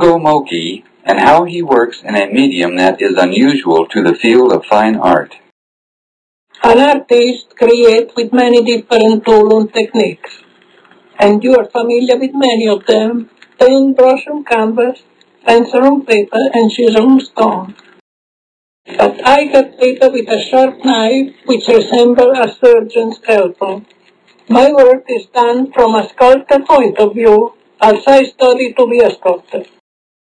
Ugo Mochi and how he works in a medium that is unusual to the field of fine art. An artist creates with many different tools and techniques, and you are familiar with many of them: paintbrush on canvas, pencil on paper, and chisel on stone. But I cut paper with a sharp knife which resembles a surgeon's scalpel. My work is done from a sculptor point of view, as I studied to be a sculptor.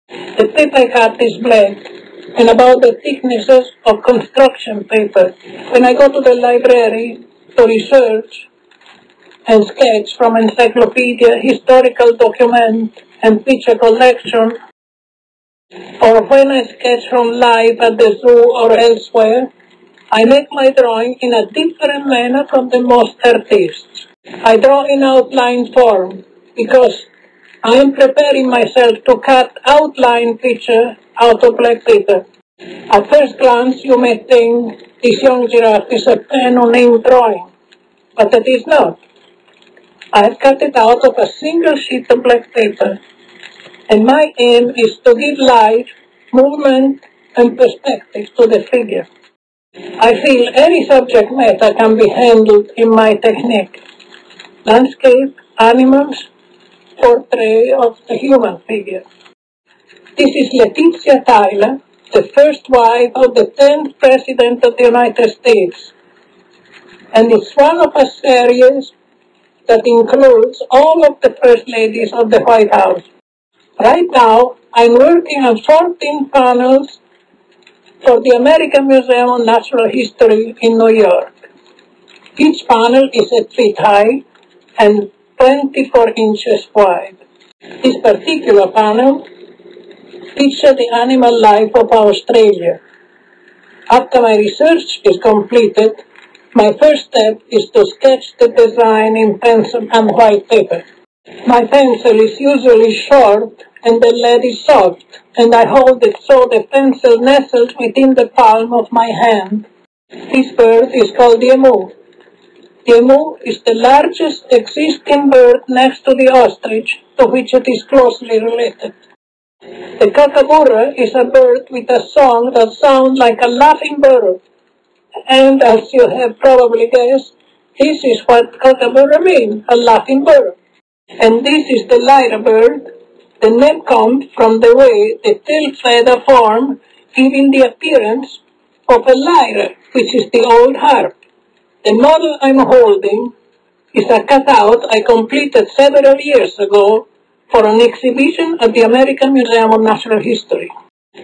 The paper I cut is black, and about the thicknesses of construction paper. When I go to the library to research and sketch from encyclopedia, historical document, and picture collection, or when I sketch from life at the zoo or elsewhere, I make my drawing in a different manner from the most artists. I draw in outline form because I am preparing myself to cut outline picture out of black paper. At first glance, you may think this young giraffe is a pen or ink drawing, but it is not. I have cut it out of a single sheet of black paper, and my aim is to give life, movement, and perspective to the figure. I feel any subject matter can be handled in my technique: landscape, animals, portrait of the human figure. This is Letizia Tyler, the first wife of the 10th President of the United States, and it's one of a series that includes all of the First Ladies of the White House. Right now, I'm working on 14 panels for the American Museum of Natural History in New York. Each panel is 8 feet high and 24 inches wide. This particular panel features the animal life of Australia. After my research is completed, my first step is to sketch the design in pencil and white paper. My pencil is usually short and the lead is soft, and I hold it so the pencil nestles within the palm of my hand. This bird is called the emu. The emu is the largest existing bird next to the ostrich, to which it is closely related. The kookaburra is a bird with a song that sounds like a laughing bird, and as you have probably guessed, this is what kookaburra means, a laughing bird. And this is the lyra bird. The name comes from the way the tail feather form, giving the appearance of a lyre, which is the old harp. The model I'm holding is a cutout I completed several years ago for an exhibition at the American Museum of Natural History.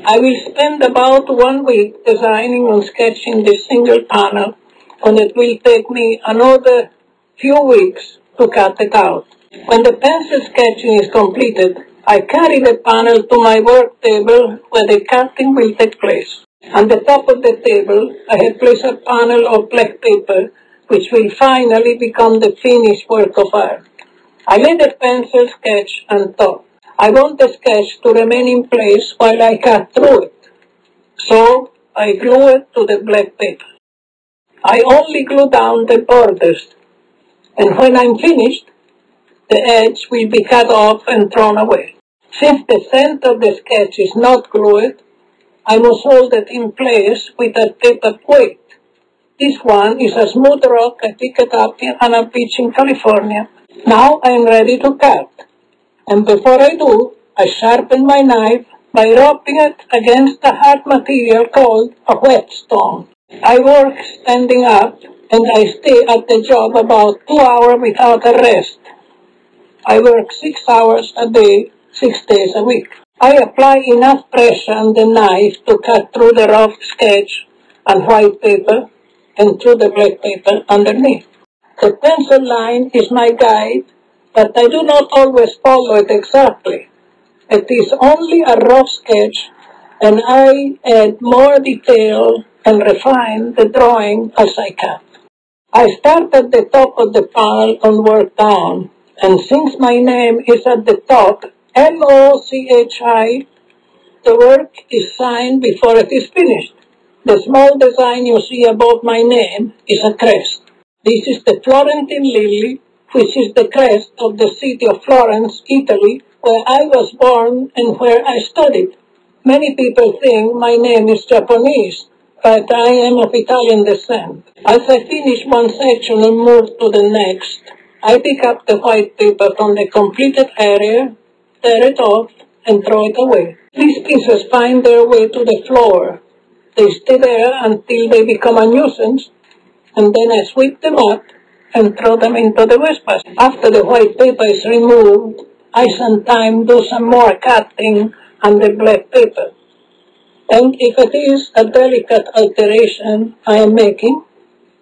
I will spend about 1 week designing and sketching this single panel, and it will take me another few weeks to cut it out. When the pencil sketching is completed, I carry the panel to my work table where the cutting will take place. On the top of the table, I have placed a panel of black paper, which will finally become the finished work of art. I let the pencil sketch and thought, I want the sketch to remain in place while I cut through it. So I glue it to the black paper. I only glue down the borders, and when I'm finished, the edge will be cut off and thrown away. Since the center of the sketch is not glued, I must hold it in place with a paper plate. This one is a smooth rock I picked up on a beach in California. Now I am ready to cut, and before I do, I sharpen my knife by rubbing it against a hard material called a whetstone. I work standing up, and I stay at the job about 2 hours without a rest. I work 6 hours a day, 6 days a week. I apply enough pressure on the knife to cut through the rough sketch on white paper and through the black paper underneath. The pencil line is my guide, but I do not always follow it exactly. It is only a rough sketch, and I add more detail and refine the drawing as I cut. I start at the top of the panel and work down, and since my name is at the top, M-O-C-H-I, the work is signed before it is finished. The small design you see above my name is a crest. This is the Florentine lily, which is the crest of the city of Florence, Italy, where I was born and where I studied. Many people think my name is Japanese, but I am of Italian descent. As I finish one section and move to the next, I pick up the white paper from the completed area, tear it off, and throw it away. These pieces find their way to the floor. They stay there until they become a nuisance, and then I sweep them up and throw them into the wastebasket. After the white paper is removed, I sometimes do some more cutting on the black paper. And if it is a delicate alteration I am making,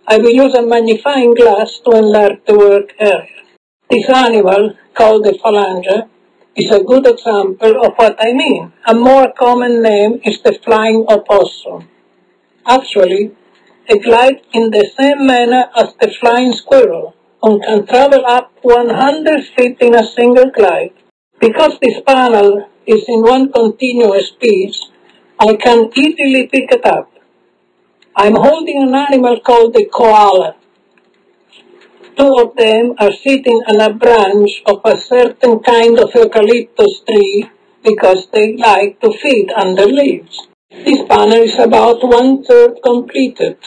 I will use a magnifying glass to enlarge the work area. This animal, called the phalanger, is a good example of what I mean. A more common name is the flying opossum. Actually, it glides in the same manner as the flying squirrel and can travel up 100 feet in a single glide. Because this panel is in one continuous piece, I can easily pick it up. I'm holding an animal called the koala. Two of them are sitting on a branch of a certain kind of eucalyptus tree because they like to feed on the leaves. This panel is about 1/3 completed,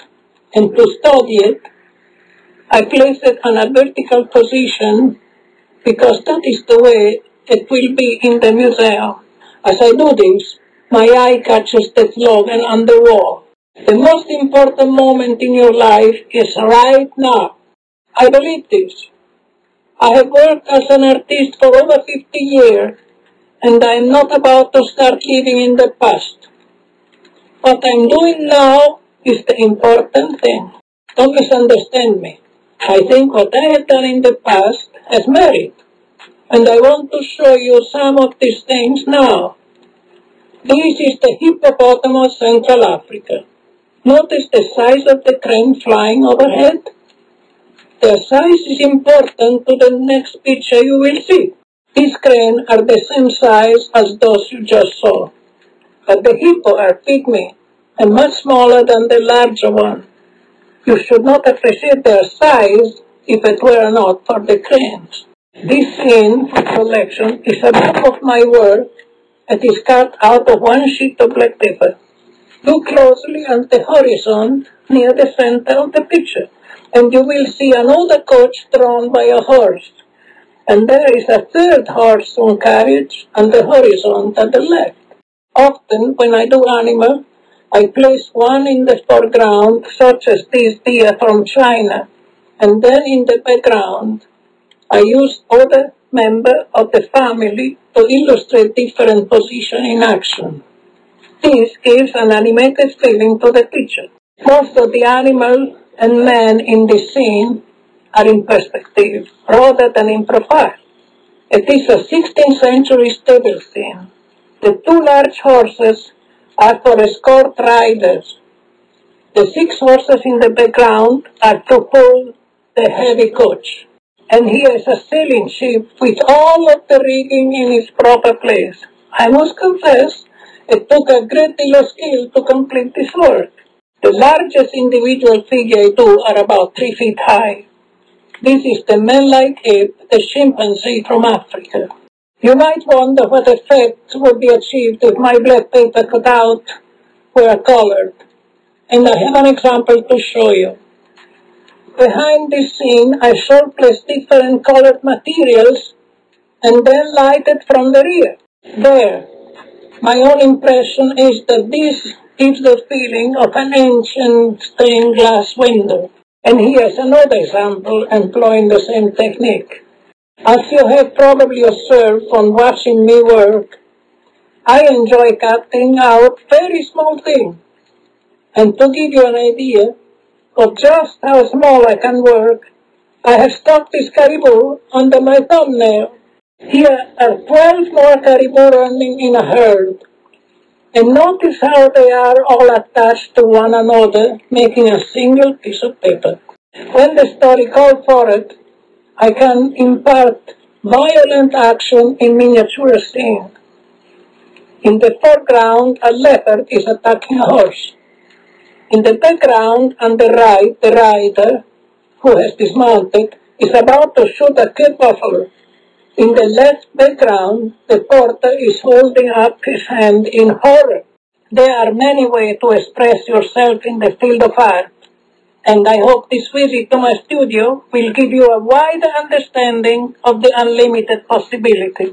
and to study it, I place it on a vertical position because that is the way it will be in the museum. As I do this, my eye catches the slogan on the wall. The most important moment in your life is right now. I believe this. I have worked as an artist for over 50 years, and I am not about to start living in the past. What I'm doing now is the important thing. Don't misunderstand me. I think what I have done in the past has merit, and I want to show you some of these things now. This is the hippopotamus Central Africa. Notice the size of the crane flying overhead. Their size is important to the next picture you will see. These cranes are the same size as those you just saw, but the hippo are pygmy and much smaller than the larger one. You should not appreciate their size if it were not for the cranes. This scene collection is a book of my work that is cut out of one sheet of black paper. Look closely at the horizon near the center of the picture, and you will see another coach drawn by a horse. And there is a third horse-drawn carriage on the horizon to the left. Often, when I do animal, I place one in the foreground, such as this deer from China, and then in the background, I use other members of the family to illustrate different positions in action. This gives an animated feeling to the picture. Most of the animal and man in this scene are in perspective rather than in profile. It is a 16th century stable scene. The two large horses are for escort riders. The 6 horses in the background are to pull the heavy coach. And here is a sailing ship with all of the rigging in its proper place. I must confess, it took a great deal of skill to complete this work. The largest individual figure I do are about 3 feet high. This is the man-like ape, the chimpanzee from Africa. You might wonder what effect would be achieved if my black paper cutout were colored, and I have an example to show you. Behind this scene, I surplus different colored materials and then light it from the rear. There. My own impression is that this gives the feeling of an ancient stained glass window. And here's another example employing the same technique. As you have probably observed from watching me work, I enjoy cutting out very small things. And to give you an idea of just how small I can work, I have stuck this caribou under my thumbnail. Here are 12 more caribou running in a herd. And notice how they are all attached to one another, making a single piece of paper. When the story calls for it, I can impart violent action in miniature scene. In the foreground, a leopard is attacking a horse. In the background, on the right, the rider, who has dismounted, is about to shoot a kid buffalo. In the left background, the porter is holding up his hand in horror. There are many ways to express yourself in the field of art, and I hope this visit to my studio will give you a wider understanding of the unlimited possibility.